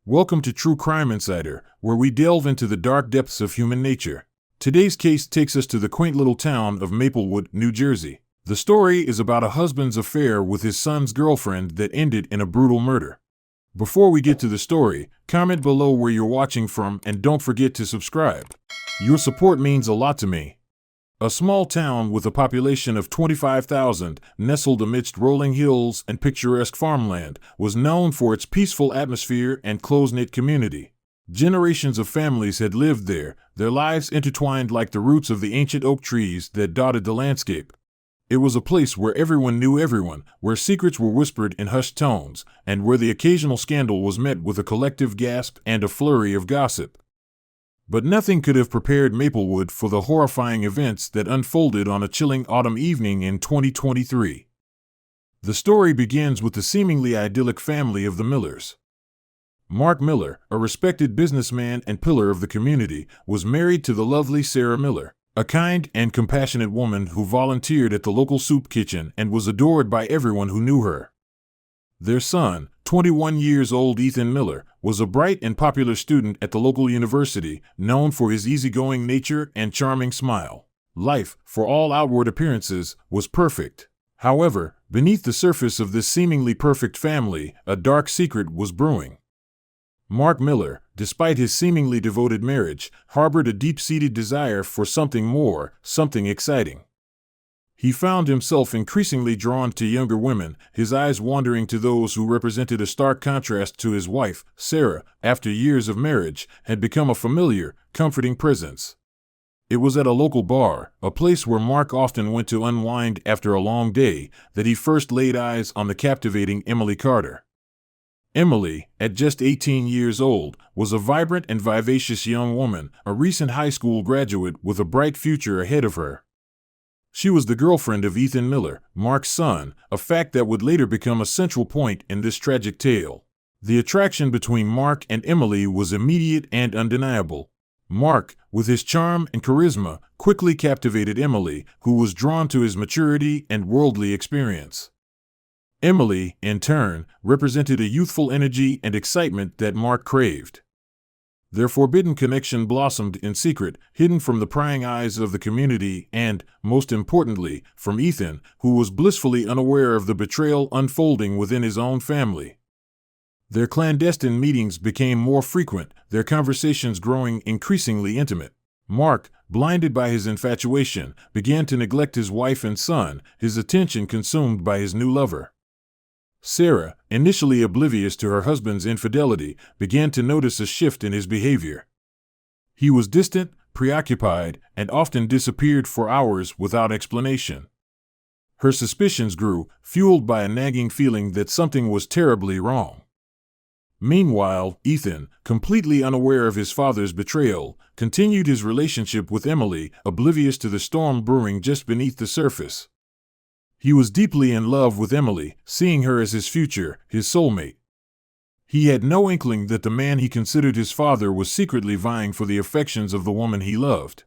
Welcome to True Crime Insider, where we delve into the dark depths of human nature. Today's case takes us to the quaint little town of Maplewood, New Jersey. The story is about a husband's affair with his son's girlfriend that ended in a brutal murder. Before we get to the story, comment below where you're watching from and don't forget to subscribe. Your support means a lot to me. A small town with a population of 25,000, nestled amidst rolling hills and picturesque farmland, was known for its peaceful atmosphere and close-knit community. Generations of families had lived there, their lives intertwined like the roots of the ancient oak trees that dotted the landscape. It was a place where everyone knew everyone, where secrets were whispered in hushed tones, and where the occasional scandal was met with a collective gasp and a flurry of gossip. But nothing could have prepared Maplewood for the horrifying events that unfolded on a chilling autumn evening in 2023. The story begins with the seemingly idyllic family of the Millers. Mark Miller, a respected businessman and pillar of the community, was married to the lovely Sarah Miller, a kind and compassionate woman who volunteered at the local soup kitchen and was adored by everyone who knew her. Their son, 21 years old Ethan Miller, was a bright and popular student at the local university, known for his easygoing nature and charming smile. Life, for all outward appearances, was perfect. However, beneath the surface of this seemingly perfect family, a dark secret was brewing. Mark Miller, despite his seemingly devoted marriage, harbored a deep-seated desire for something more, something exciting. He found himself increasingly drawn to younger women, his eyes wandering to those who represented a stark contrast to his wife. Sarah, after years of marriage, had become a familiar, comforting presence. It was at a local bar, a place where Mark often went to unwind after a long day, that he first laid eyes on the captivating Emily Carter. Emily, at just 18 years old, was a vibrant and vivacious young woman, a recent high school graduate with a bright future ahead of her. She was the girlfriend of Ethan Miller, Mark's son, a fact that would later become a central point in this tragic tale. The attraction between Mark and Emily was immediate and undeniable. Mark, with his charm and charisma, quickly captivated Emily, who was drawn to his maturity and worldly experience. Emily, in turn, represented a youthful energy and excitement that Mark craved. Their forbidden connection blossomed in secret, hidden from the prying eyes of the community and, most importantly, from Ethan, who was blissfully unaware of the betrayal unfolding within his own family. Their clandestine meetings became more frequent, their conversations growing increasingly intimate. Mark, blinded by his infatuation, began to neglect his wife and son, his attention consumed by his new lover. Sarah, initially oblivious to her husband's infidelity, began to notice a shift in his behavior. He was distant, preoccupied, and often disappeared for hours without explanation. Her suspicions grew, fueled by a nagging feeling that something was terribly wrong. Meanwhile, Ethan, completely unaware of his father's betrayal, continued his relationship with Emily, oblivious to the storm brewing just beneath the surface. He was deeply in love with Emily, seeing her as his future, his soulmate. He had no inkling that the man he considered his father was secretly vying for the affections of the woman he loved.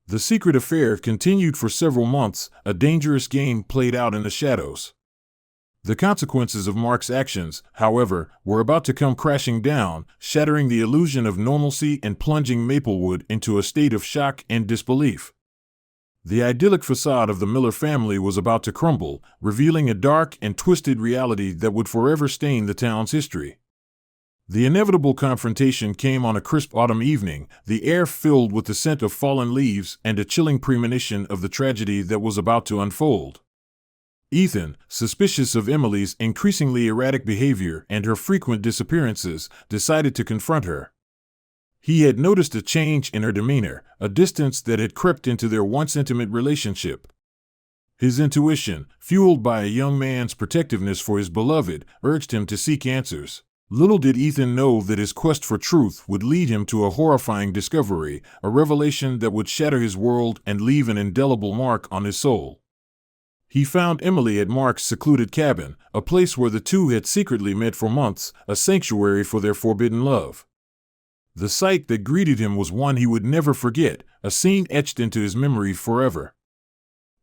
The secret affair continued for several months, a dangerous game played out in the shadows. The consequences of Mark's actions, however, were about to come crashing down, shattering the illusion of normalcy and plunging Maplewood into a state of shock and disbelief. The idyllic facade of the Miller family was about to crumble, revealing a dark and twisted reality that would forever stain the town's history. The inevitable confrontation came on a crisp autumn evening, the air filled with the scent of fallen leaves and a chilling premonition of the tragedy that was about to unfold. Ethan, suspicious of Emily's increasingly erratic behavior and her frequent disappearances, decided to confront her. He had noticed a change in her demeanor, a distance that had crept into their once intimate relationship. His intuition, fueled by a young man's protectiveness for his beloved, urged him to seek answers. Little did Ethan know that his quest for truth would lead him to a horrifying discovery, a revelation that would shatter his world and leave an indelible mark on his soul. He found Emily at Mark's secluded cabin, a place where the two had secretly met for months, a sanctuary for their forbidden love. The sight that greeted him was one he would never forget, a scene etched into his memory forever.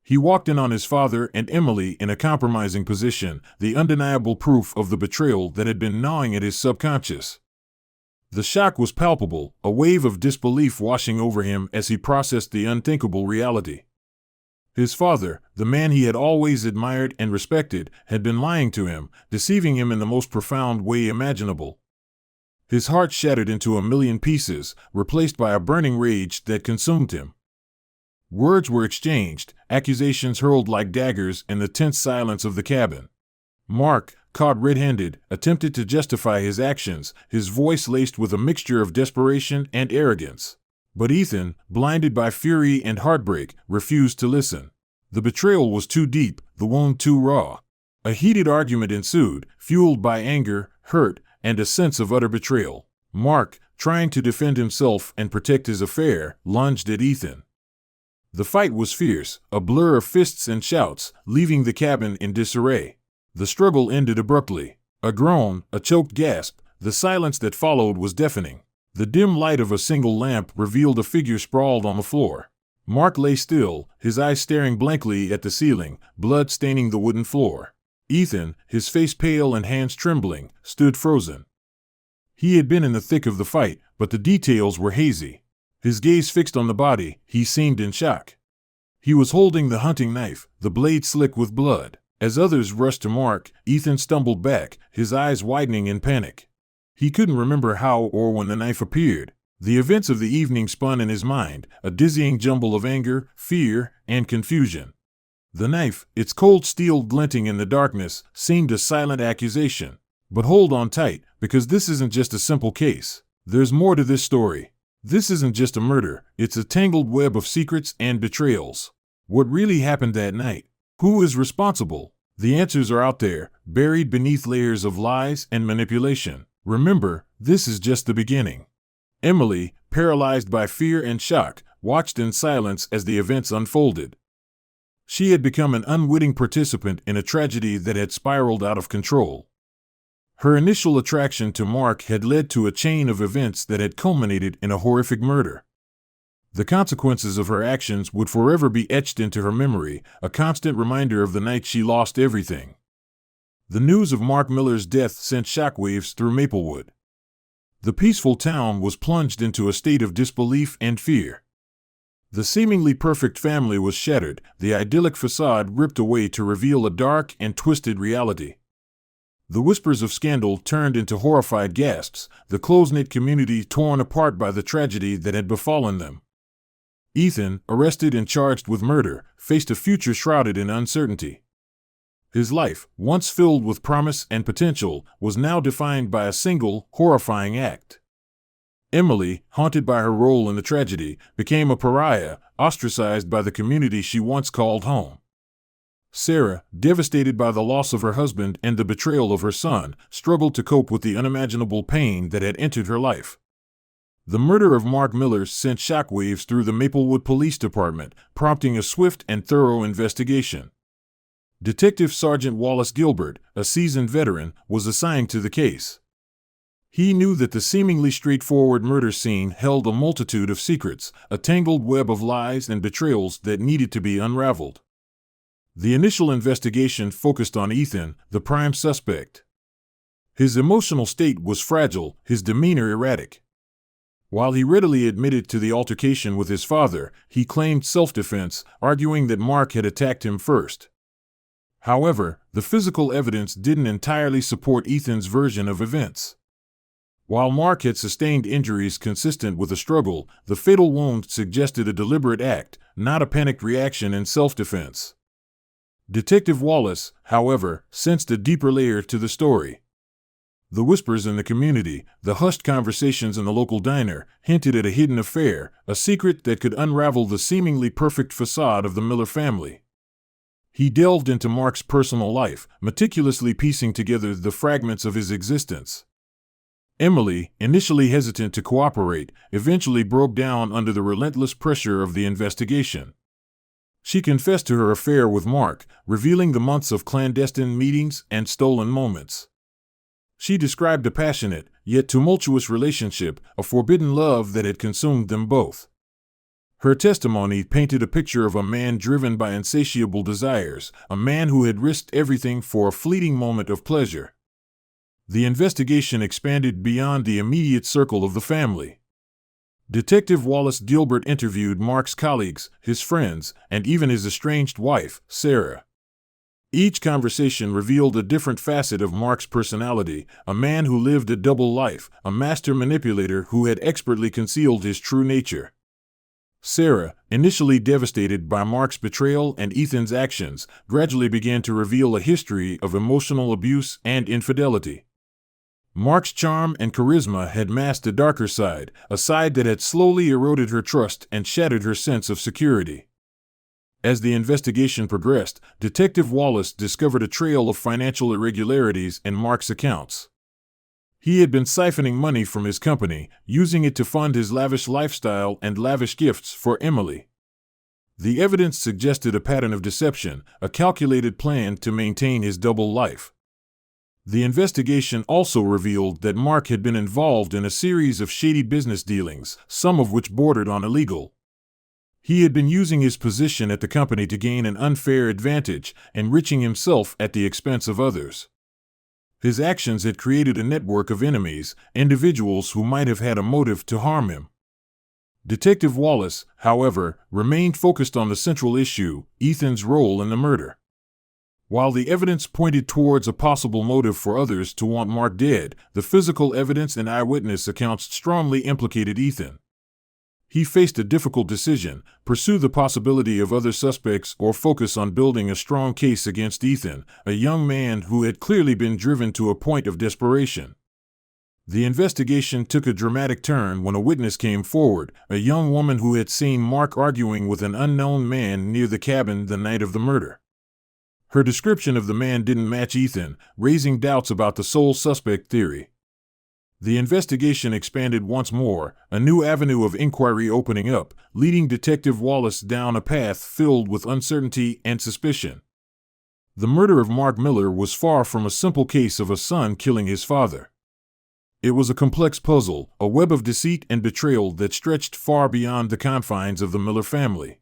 He walked in on his father and Emily in a compromising position, the undeniable proof of the betrayal that had been gnawing at his subconscious. The shock was palpable, a wave of disbelief washing over him as he processed the unthinkable reality. His father, the man he had always admired and respected, had been lying to him, deceiving him in the most profound way imaginable. His heart shattered into a million pieces, replaced by a burning rage that consumed him. Words were exchanged, accusations hurled like daggers in the tense silence of the cabin. Mark, caught red-handed, attempted to justify his actions, his voice laced with a mixture of desperation and arrogance. But Ethan, blinded by fury and heartbreak, refused to listen. The betrayal was too deep, the wound too raw. A heated argument ensued, fueled by anger, hurt, and a sense of utter betrayal. Mark, trying to defend himself and protect his affair, lunged at Ethan. The fight was fierce, a blur of fists and shouts, leaving the cabin in disarray. The struggle ended abruptly. A groan, a choked gasp, the silence that followed was deafening. The dim light of a single lamp revealed a figure sprawled on the floor. Mark lay still, his eyes staring blankly at the ceiling, blood staining the wooden floor. Ethan, his face pale and hands trembling, stood frozen. He had been in the thick of the fight, but the details were hazy. His gaze fixed on the body, he seemed in shock. He was holding the hunting knife, the blade slick with blood. As others rushed to Mark, Ethan stumbled back, his eyes widening in panic. He couldn't remember how or when the knife appeared. The events of the evening spun in his mind, a dizzying jumble of anger, fear, and confusion. The knife, its cold steel glinting in the darkness, seemed a silent accusation. But hold on tight, because this isn't just a simple case. There's more to this story. This isn't just a murder, it's a tangled web of secrets and betrayals. What really happened that night? Who is responsible? The answers are out there, buried beneath layers of lies and manipulation. Remember, this is just the beginning. Emily, paralyzed by fear and shock, watched in silence as the events unfolded. She had become an unwitting participant in a tragedy that had spiraled out of control. Her initial attraction to Mark had led to a chain of events that had culminated in a horrific murder. The consequences of her actions would forever be etched into her memory, a constant reminder of the night she lost everything. The news of Mark Miller's death sent shockwaves through Maplewood. The peaceful town was plunged into a state of disbelief and fear. The seemingly perfect family was shattered, the idyllic facade ripped away to reveal a dark and twisted reality. The whispers of scandal turned into horrified gasps, the close-knit community torn apart by the tragedy that had befallen them. Ethan, arrested and charged with murder, faced a future shrouded in uncertainty. His life, once filled with promise and potential, was now defined by a single, horrifying act. Emily, haunted by her role in the tragedy, became a pariah, ostracized by the community she once called home. Sarah, devastated by the loss of her husband and the betrayal of her son, struggled to cope with the unimaginable pain that had entered her life. The murder of Mark Miller sent shockwaves through the Maplewood Police Department, prompting a swift and thorough investigation. Detective Sergeant Wallace Gilbert, a seasoned veteran, was assigned to the case. He knew that the seemingly straightforward murder scene held a multitude of secrets, a tangled web of lies and betrayals that needed to be unraveled. The initial investigation focused on Ethan, the prime suspect. His emotional state was fragile, his demeanor erratic. While he readily admitted to the altercation with his father, he claimed self-defense, arguing that Mark had attacked him first. However, the physical evidence didn't entirely support Ethan's version of events. While Mark had sustained injuries consistent with a struggle, the fatal wound suggested a deliberate act, not a panicked reaction in self-defense. Detective Wallace, however, sensed a deeper layer to the story. The whispers in the community, the hushed conversations in the local diner, hinted at a hidden affair, a secret that could unravel the seemingly perfect facade of the Miller family. He delved into Mark's personal life, meticulously piecing together the fragments of his existence. Emily, initially hesitant to cooperate, eventually broke down under the relentless pressure of the investigation. She confessed to her affair with Mark, revealing the months of clandestine meetings and stolen moments. She described a passionate, yet tumultuous relationship, a forbidden love that had consumed them both. Her testimony painted a picture of a man driven by insatiable desires, a man who had risked everything for a fleeting moment of pleasure. The investigation expanded beyond the immediate circle of the family. Detective Wallace Gilbert interviewed Mark's colleagues, his friends, and even his estranged wife, Sarah. Each conversation revealed a different facet of Mark's personality, a man who lived a double life, a master manipulator who had expertly concealed his true nature. Sarah, initially devastated by Mark's betrayal and Ethan's actions, gradually began to reveal a history of emotional abuse and infidelity. Mark's charm and charisma had masked a darker side, a side that had slowly eroded her trust and shattered her sense of security. As the investigation progressed, Detective Wallace discovered a trail of financial irregularities in Mark's accounts. He had been siphoning money from his company, using it to fund his lavish lifestyle and lavish gifts for Emily. The evidence suggested a pattern of deception, a calculated plan to maintain his double life. The investigation also revealed that Mark had been involved in a series of shady business dealings, some of which bordered on illegal. He had been using his position at the company to gain an unfair advantage, enriching himself at the expense of others. His actions had created a network of enemies, individuals who might have had a motive to harm him. Detective Wallace, however, remained focused on the central issue, Ethan's role in the murder. While the evidence pointed towards a possible motive for others to want Mark dead, the physical evidence and eyewitness accounts strongly implicated Ethan. He faced a difficult decision: pursue the possibility of other suspects or focus on building a strong case against Ethan, a young man who had clearly been driven to a point of desperation. The investigation took a dramatic turn when a witness came forward, a young woman who had seen Mark arguing with an unknown man near the cabin the night of the murder. Her description of the man didn't match Ethan, raising doubts about the sole suspect theory. The investigation expanded once more, a new avenue of inquiry opening up, leading Detective Wallace down a path filled with uncertainty and suspicion. The murder of Mark Miller was far from a simple case of a son killing his father. It was a complex puzzle, a web of deceit and betrayal that stretched far beyond the confines of the Miller family.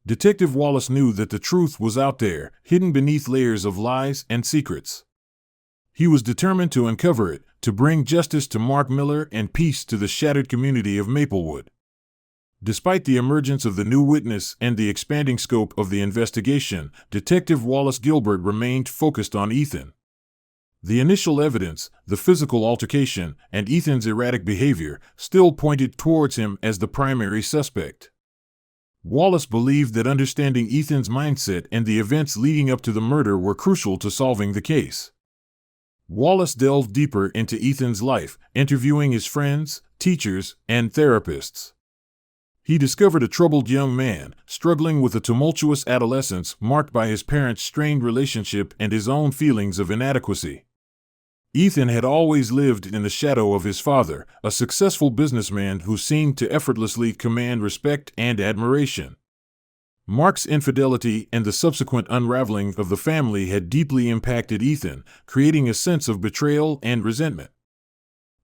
Detective Wallace knew that the truth was out there, hidden beneath layers of lies and secrets. He was determined to uncover it, to bring justice to Mark Miller and peace to the shattered community of Maplewood. Despite the emergence of the new witness and the expanding scope of the investigation, Detective Wallace Gilbert remained focused on Ethan. The initial evidence, the physical altercation, and Ethan's erratic behavior still pointed towards him as the primary suspect. Wallace believed that understanding Ethan's mindset and the events leading up to the murder were crucial to solving the case. Wallace delved deeper into Ethan's life, interviewing his friends, teachers, and therapists. He discovered a troubled young man, struggling with a tumultuous adolescence marked by his parents' strained relationship and his own feelings of inadequacy. Ethan had always lived in the shadow of his father, a successful businessman who seemed to effortlessly command respect and admiration. Mark's infidelity and the subsequent unraveling of the family had deeply impacted Ethan, creating a sense of betrayal and resentment.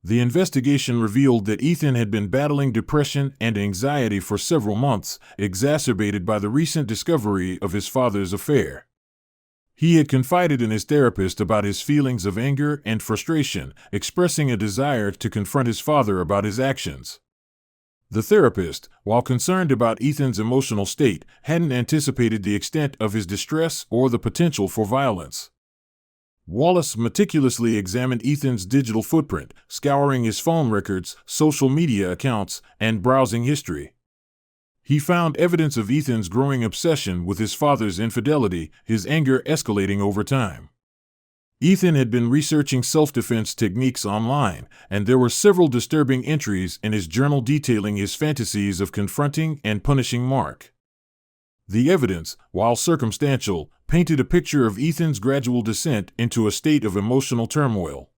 The investigation revealed that Ethan had been battling depression and anxiety for several months, exacerbated by the recent discovery of his father's affair. He had confided in his therapist about his feelings of anger and frustration, expressing a desire to confront his father about his actions. The therapist, while concerned about Ethan's emotional state, hadn't anticipated the extent of his distress or the potential for violence. Wallace meticulously examined Ethan's digital footprint, scouring his phone records, social media accounts, and browsing history. He found evidence of Ethan's growing obsession with his father's infidelity, his anger escalating over time. Ethan had been researching self-defense techniques online, and there were several disturbing entries in his journal detailing his fantasies of confronting and punishing Mark. The evidence, while circumstantial, painted a picture of Ethan's gradual descent into a state of emotional turmoil.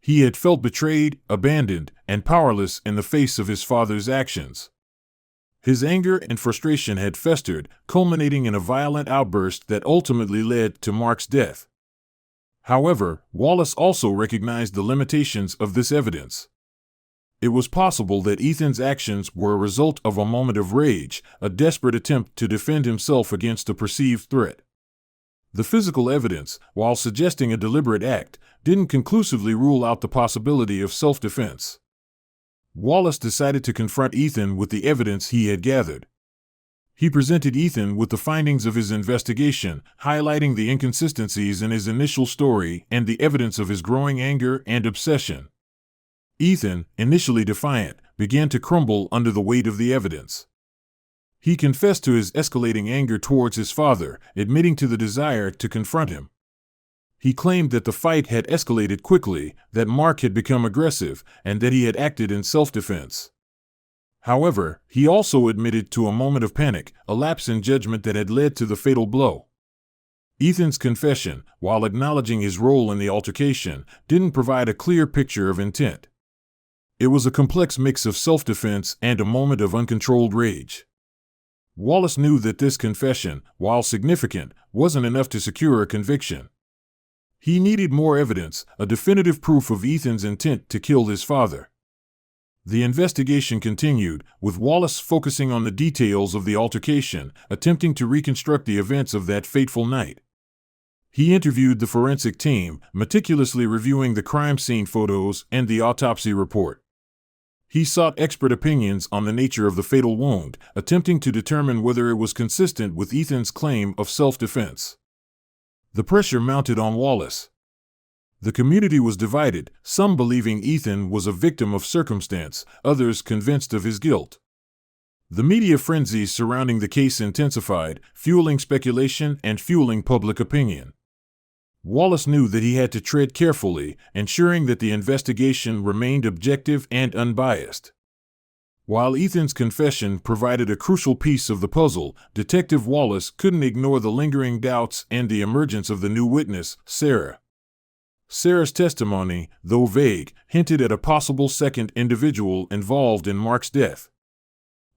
He had felt betrayed, abandoned, and powerless in the face of his father's actions. His anger and frustration had festered, culminating in a violent outburst that ultimately led to Mark's death. However, Wallace also recognized the limitations of this evidence. It was possible that Ethan's actions were a result of a moment of rage, a desperate attempt to defend himself against a perceived threat. The physical evidence, while suggesting a deliberate act, didn't conclusively rule out the possibility of self-defense. Wallace decided to confront Ethan with the evidence he had gathered. He presented Ethan with the findings of his investigation, highlighting the inconsistencies in his initial story and the evidence of his growing anger and obsession. Ethan, initially defiant, began to crumble under the weight of the evidence. He confessed to his escalating anger towards his father, admitting to the desire to confront him. He claimed that the fight had escalated quickly, that Mark had become aggressive, and that he had acted in self-defense. However, he also admitted to a moment of panic, a lapse in judgment that had led to the fatal blow. Ethan's confession, while acknowledging his role in the altercation, didn't provide a clear picture of intent. It was a complex mix of self-defense and a moment of uncontrolled rage. Wallace knew that this confession, while significant, wasn't enough to secure a conviction. He needed more evidence, a definitive proof of Ethan's intent to kill his father. The investigation continued, with Wallace focusing on the details of the altercation, attempting to reconstruct the events of that fateful night. He interviewed the forensic team, meticulously reviewing the crime scene photos and the autopsy report. He sought expert opinions on the nature of the fatal wound, attempting to determine whether it was consistent with Ethan's claim of self-defense. The pressure mounted on Wallace. The community was divided, some believing Ethan was a victim of circumstance, others convinced of his guilt. The media frenzy surrounding the case intensified, fueling speculation and fueling public opinion. Wallace knew that he had to tread carefully, ensuring that the investigation remained objective and unbiased. While Ethan's confession provided a crucial piece of the puzzle, Detective Wallace couldn't ignore the lingering doubts and the emergence of the new witness, Sarah. Sarah's testimony, though vague, hinted at a possible second individual involved in Mark's death.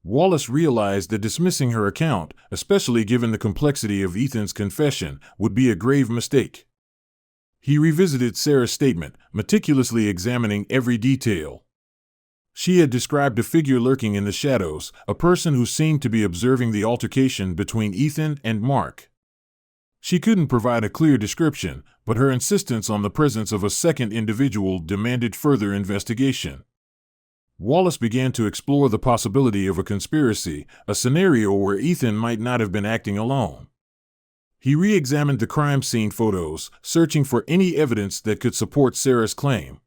Wallace realized that dismissing her account, especially given the complexity of Ethan's confession, would be a grave mistake. He revisited Sarah's statement, meticulously examining every detail. She had described a figure lurking in the shadows, a person who seemed to be observing the altercation between Ethan and Mark. She couldn't provide a clear description, but her insistence on the presence of a second individual demanded further investigation. Wallace began to explore the possibility of a conspiracy, a scenario where Ethan might not have been acting alone. He re-examined the crime scene photos, searching for any evidence that could support Sarah's claim.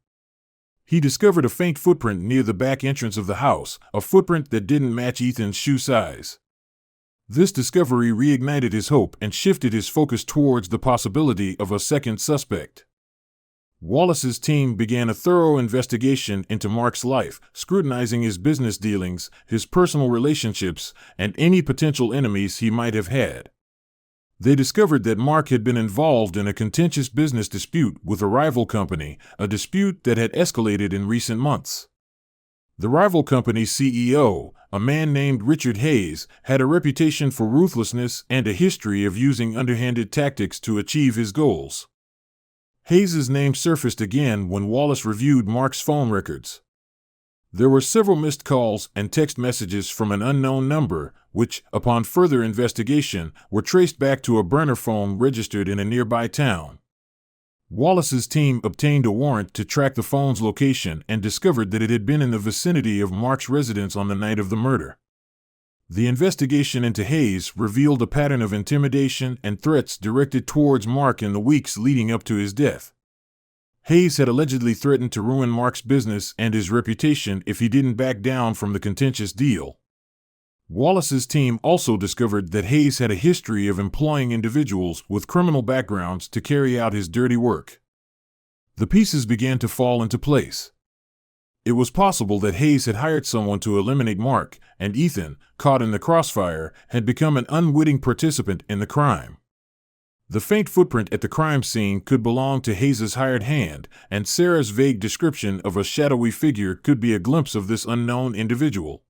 He discovered a faint footprint near the back entrance of the house, a footprint that didn't match Ethan's shoe size. This discovery reignited his hope and shifted his focus towards the possibility of a second suspect. Wallace's team began a thorough investigation into Mark's life, scrutinizing his business dealings, his personal relationships, and any potential enemies he might have had. They discovered that Mark had been involved in a contentious business dispute with a rival company, a dispute that had escalated in recent months. The rival company's CEO, a man named Richard Hayes, had a reputation for ruthlessness and a history of using underhanded tactics to achieve his goals. Hayes's name surfaced again when Wallace reviewed Mark's phone records. There were several missed calls and text messages from an unknown number, which, upon further investigation, were traced back to a burner phone registered in a nearby town. Wallace's team obtained a warrant to track the phone's location and discovered that it had been in the vicinity of Mark's residence on the night of the murder. The investigation into Hayes revealed a pattern of intimidation and threats directed towards Mark in the weeks leading up to his death. Hayes had allegedly threatened to ruin Mark's business and his reputation if he didn't back down from the contentious deal. Wallace's team also discovered that Hayes had a history of employing individuals with criminal backgrounds to carry out his dirty work. The pieces began to fall into place. It was possible that Hayes had hired someone to eliminate Mark, and Ethan, caught in the crossfire, had become an unwitting participant in the crime. The faint footprint at the crime scene could belong to Hayes's hired hand, and Sarah's vague description of a shadowy figure could be a glimpse of this unknown individual.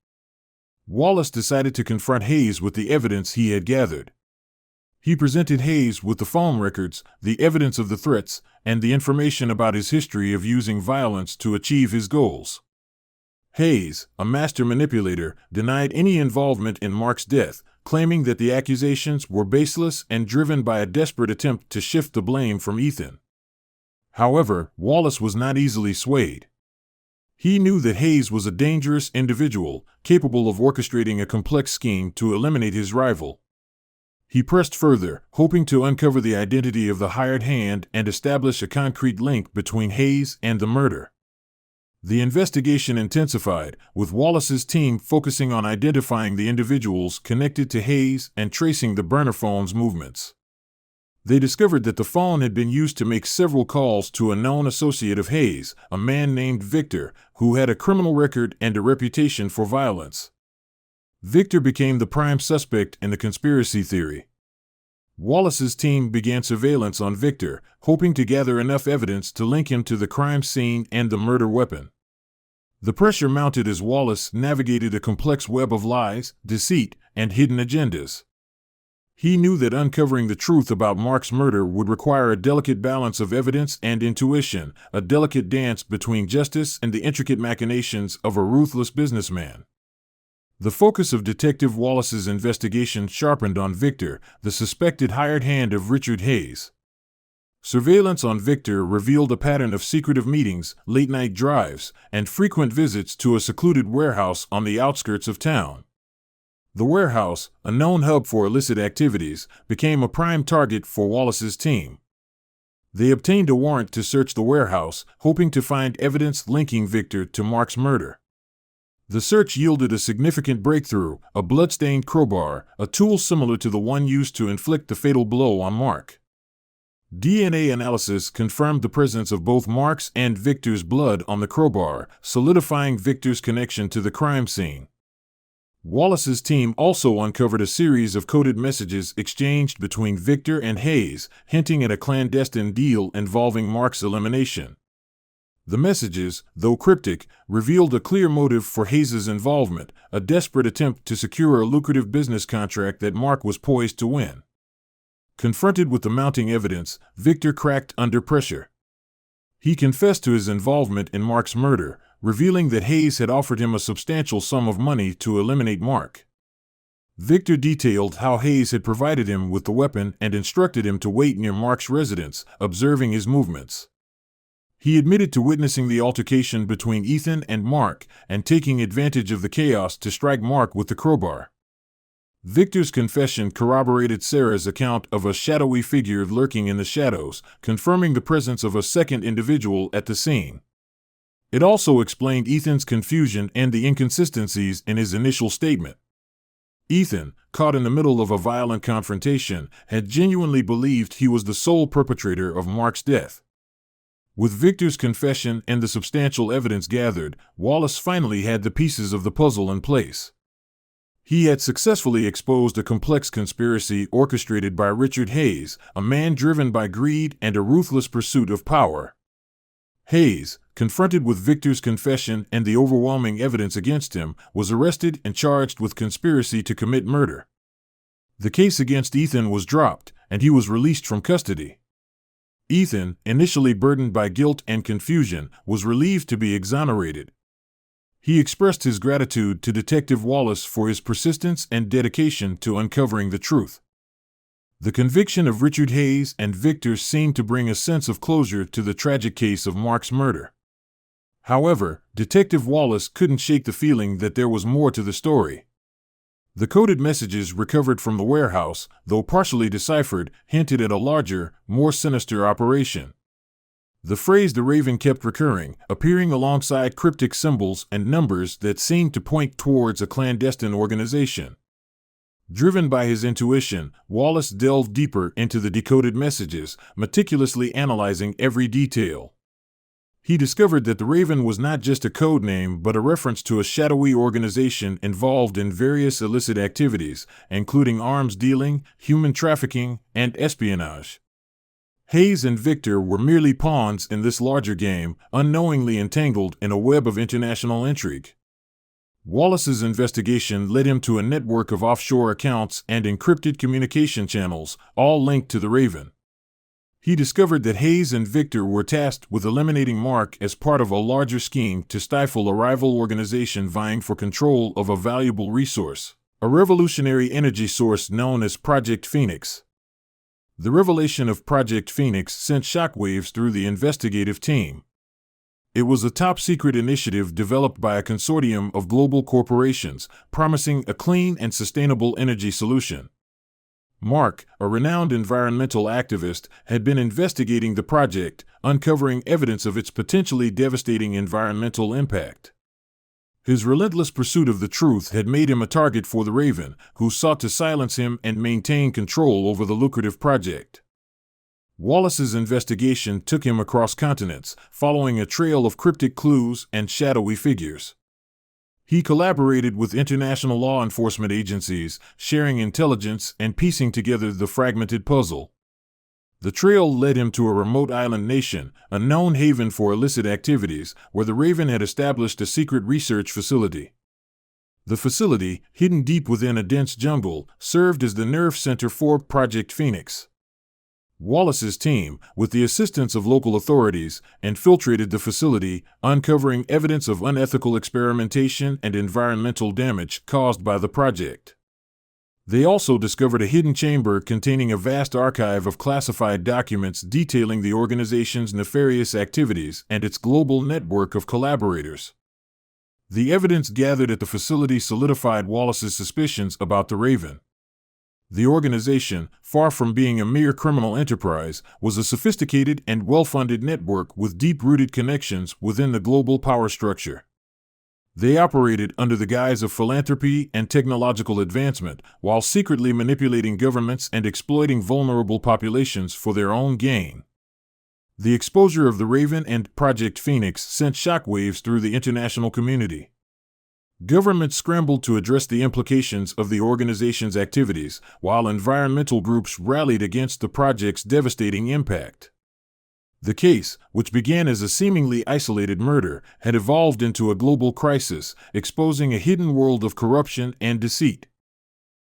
Wallace decided to confront Hayes with the evidence he had gathered. He presented Hayes with the phone records, the evidence of the threats, and the information about his history of using violence to achieve his goals. Hayes, a master manipulator, denied any involvement in Mark's death, claiming that the accusations were baseless and driven by a desperate attempt to shift the blame from Ethan. However, Wallace was not easily swayed. He knew that Hayes was a dangerous individual, capable of orchestrating a complex scheme to eliminate his rival. He pressed further, hoping to uncover the identity of the hired hand and establish a concrete link between Hayes and the murder. The investigation intensified, with Wallace's team focusing on identifying the individuals connected to Hayes and tracing the burner phone's movements. They discovered that the phone had been used to make several calls to a known associate of Hayes, a man named Victor, who had a criminal record and a reputation for violence. Victor became the prime suspect in the conspiracy theory. Wallace's team began surveillance on Victor, hoping to gather enough evidence to link him to the crime scene and the murder weapon. The pressure mounted as Wallace navigated a complex web of lies, deceit, and hidden agendas. He knew that uncovering the truth about Mark's murder would require a delicate balance of evidence and intuition, a delicate dance between justice and the intricate machinations of a ruthless businessman. The focus of Detective Wallace's investigation sharpened on Victor, the suspected hired hand of Richard Hayes. Surveillance on Victor revealed a pattern of secretive meetings, late-night drives, and frequent visits to a secluded warehouse on the outskirts of town. The warehouse, a known hub for illicit activities, became a prime target for Wallace's team. They obtained a warrant to search the warehouse, hoping to find evidence linking Victor to Mark's murder. The search yielded a significant breakthrough, a blood-stained crowbar, a tool similar to the one used to inflict the fatal blow on Mark. DNA analysis confirmed the presence of both Mark's and Victor's blood on the crowbar, solidifying Victor's connection to the crime scene. Wallace's team also uncovered a series of coded messages exchanged between Victor and Hayes, hinting at a clandestine deal involving Mark's elimination. The messages, though cryptic, revealed a clear motive for Hayes' involvement, a desperate attempt to secure a lucrative business contract that Mark was poised to win. Confronted with the mounting evidence, Victor cracked under pressure. He confessed to his involvement in Mark's murder, revealing that Hayes had offered him a substantial sum of money to eliminate Mark. Victor detailed how Hayes had provided him with the weapon and instructed him to wait near Mark's residence, observing his movements. He admitted to witnessing the altercation between Ethan and Mark and taking advantage of the chaos to strike Mark with the crowbar. Victor's confession corroborated Sarah's account of a shadowy figure lurking in the shadows, confirming the presence of a second individual at the scene. It also explained Ethan's confusion and the inconsistencies in his initial statement. Ethan, caught in the middle of a violent confrontation, had genuinely believed he was the sole perpetrator of Mark's death. With Victor's confession and the substantial evidence gathered, Wallace finally had the pieces of the puzzle in place. He had successfully exposed a complex conspiracy orchestrated by Richard Hayes, a man driven by greed and a ruthless pursuit of power. Hayes, confronted with Victor's confession and the overwhelming evidence against him, was arrested and charged with conspiracy to commit murder. The case against Ethan was dropped, and he was released from custody. Ethan, initially burdened by guilt and confusion, was relieved to be exonerated. He expressed his gratitude to Detective Wallace for his persistence and dedication to uncovering the truth. The conviction of Richard Hayes and Victor seemed to bring a sense of closure to the tragic case of Mark's murder. However, Detective Wallace couldn't shake the feeling that there was more to the story. The coded messages recovered from the warehouse, though partially deciphered, hinted at a larger, more sinister operation. The phrase "the Raven" kept recurring, appearing alongside cryptic symbols and numbers that seemed to point towards a clandestine organization. Driven by his intuition, Wallace delved deeper into the decoded messages, meticulously analyzing every detail. He discovered that the Raven was not just a code name but a reference to a shadowy organization involved in various illicit activities, including arms dealing, human trafficking, and espionage. Hayes and Victor were merely pawns in this larger game, unknowingly entangled in a web of international intrigue. Wallace's investigation led him to a network of offshore accounts and encrypted communication channels, all linked to the Raven. He discovered that Hayes and Victor were tasked with eliminating Mark as part of a larger scheme to stifle a rival organization vying for control of a valuable resource, a revolutionary energy source known as Project Phoenix. The revelation of Project Phoenix sent shockwaves through the investigative team. It was a top-secret initiative developed by a consortium of global corporations, promising a clean and sustainable energy solution. Mark, a renowned environmental activist, had been investigating the project, uncovering evidence of its potentially devastating environmental impact. His relentless pursuit of the truth had made him a target for the Raven, who sought to silence him and maintain control over the lucrative project. Wallace's investigation took him across continents, following a trail of cryptic clues and shadowy figures. He collaborated with international law enforcement agencies, sharing intelligence and piecing together the fragmented puzzle. The trail led him to a remote island nation, a known haven for illicit activities, where the Raven had established a secret research facility. The facility, hidden deep within a dense jungle, served as the nerve center for Project Phoenix. Wallace's team, with the assistance of local authorities, infiltrated the facility, uncovering evidence of unethical experimentation and environmental damage caused by the project. They also discovered a hidden chamber containing a vast archive of classified documents detailing the organization's nefarious activities and its global network of collaborators. The evidence gathered at the facility solidified Wallace's suspicions about the Raven. The organization, far from being a mere criminal enterprise, was a sophisticated and well-funded network with deep-rooted connections within the global power structure. They operated under the guise of philanthropy and technological advancement, while secretly manipulating governments and exploiting vulnerable populations for their own gain. The exposure of the Raven and Project Phoenix sent shockwaves through the international community. Governments scrambled to address the implications of the organization's activities, while environmental groups rallied against the project's devastating impact. The case, which began as a seemingly isolated murder, had evolved into a global crisis, exposing a hidden world of corruption and deceit.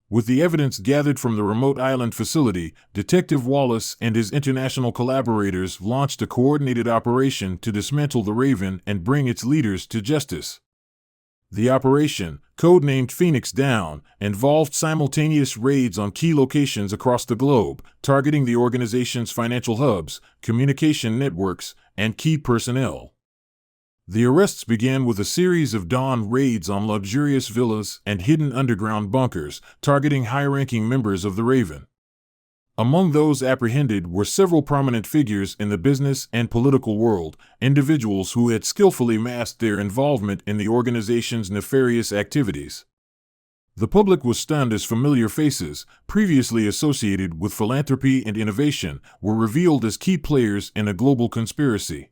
With the evidence gathered from the remote island facility, Detective Wallace and his international collaborators launched a coordinated operation to dismantle the Raven and bring its leaders to justice. The operation, codenamed Phoenix Down, involved simultaneous raids on key locations across the globe, targeting the organization's financial hubs, communication networks, and key personnel. The arrests began with a series of dawn raids on luxurious villas and hidden underground bunkers, targeting high-ranking members of the Raven. Among those apprehended were several prominent figures in the business and political world, individuals who had skillfully masked their involvement in the organization's nefarious activities. The public was stunned as familiar faces, previously associated with philanthropy and innovation, were revealed as key players in a global conspiracy.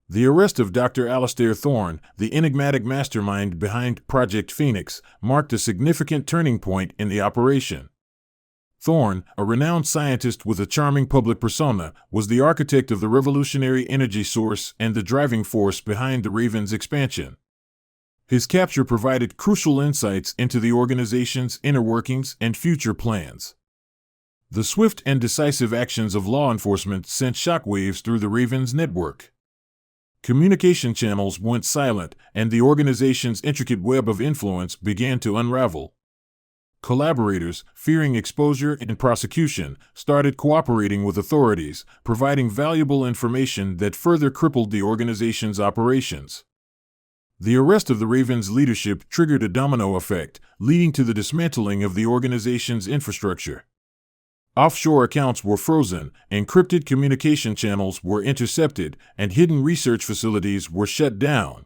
The arrest of Dr. Alastair Thorne, the enigmatic mastermind behind Project Phoenix, marked a significant turning point in the operation. Thorne, a renowned scientist with a charming public persona, was the architect of the revolutionary energy source and the driving force behind the Raven's expansion. His capture provided crucial insights into the organization's inner workings and future plans. The swift and decisive actions of law enforcement sent shockwaves through the Raven's network. Communication channels went silent, and the organization's intricate web of influence began to unravel. Collaborators, fearing exposure and prosecution, started cooperating with authorities, providing valuable information that further crippled the organization's operations. The arrest of the Raven's leadership triggered a domino effect, leading to the dismantling of the organization's infrastructure. Offshore accounts were frozen, encrypted communication channels were intercepted, and hidden research facilities were shut down.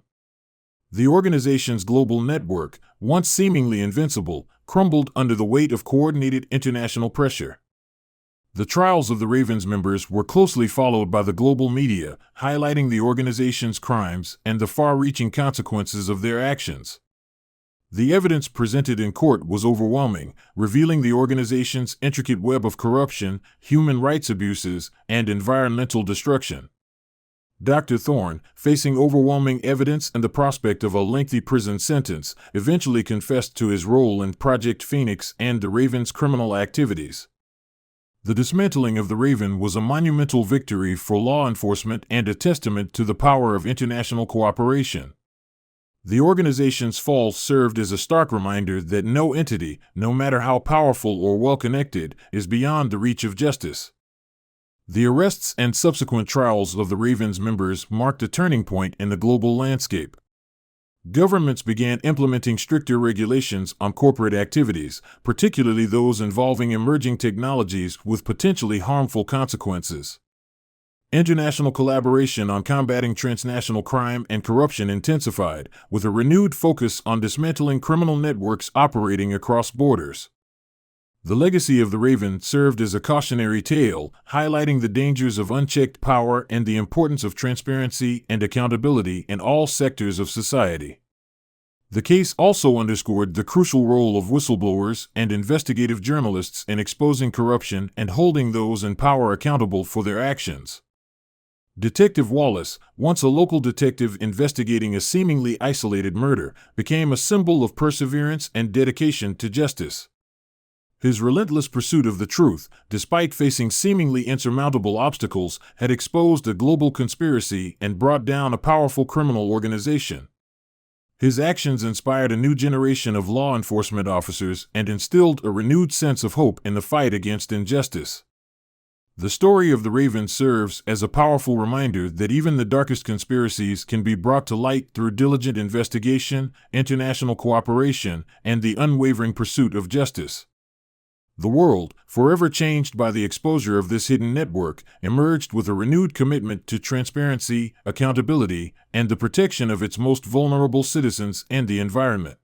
The organization's global network, once seemingly invincible, crumbled under the weight of coordinated international pressure. The trials of the Raven's members were closely followed by the global media, highlighting the organization's crimes and the far-reaching consequences of their actions. The evidence presented in court was overwhelming, revealing the organization's intricate web of corruption, human rights abuses, and environmental destruction. Dr. Thorne, facing overwhelming evidence and the prospect of a lengthy prison sentence, eventually confessed to his role in Project Phoenix and the Raven's criminal activities. The dismantling of the Raven was a monumental victory for law enforcement and a testament to the power of international cooperation. The organization's fall served as a stark reminder that no entity, no matter how powerful or well-connected, is beyond the reach of justice. The arrests and subsequent trials of the Raven's members marked a turning point in the global landscape. Governments began implementing stricter regulations on corporate activities, particularly those involving emerging technologies with potentially harmful consequences. International collaboration on combating transnational crime and corruption intensified, with a renewed focus on dismantling criminal networks operating across borders. The legacy of the Raven served as a cautionary tale, highlighting the dangers of unchecked power and the importance of transparency and accountability in all sectors of society. The case also underscored the crucial role of whistleblowers and investigative journalists in exposing corruption and holding those in power accountable for their actions. Detective Wallace, once a local detective investigating a seemingly isolated murder, became a symbol of perseverance and dedication to justice. His relentless pursuit of the truth, despite facing seemingly insurmountable obstacles, had exposed a global conspiracy and brought down a powerful criminal organization. His actions inspired a new generation of law enforcement officers and instilled a renewed sense of hope in the fight against injustice. The story of the Raven serves as a powerful reminder that even the darkest conspiracies can be brought to light through diligent investigation, international cooperation, and the unwavering pursuit of justice. The world, forever changed by the exposure of this hidden network, emerged with a renewed commitment to transparency, accountability, and the protection of its most vulnerable citizens and the environment.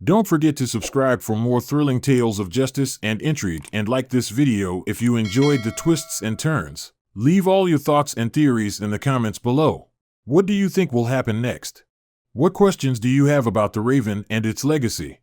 Don't forget to subscribe for more thrilling tales of justice and intrigue, and like this video if you enjoyed the twists and turns. Leave all your thoughts and theories in the comments below. What do you think will happen next? What questions do you have about the Raven and its legacy?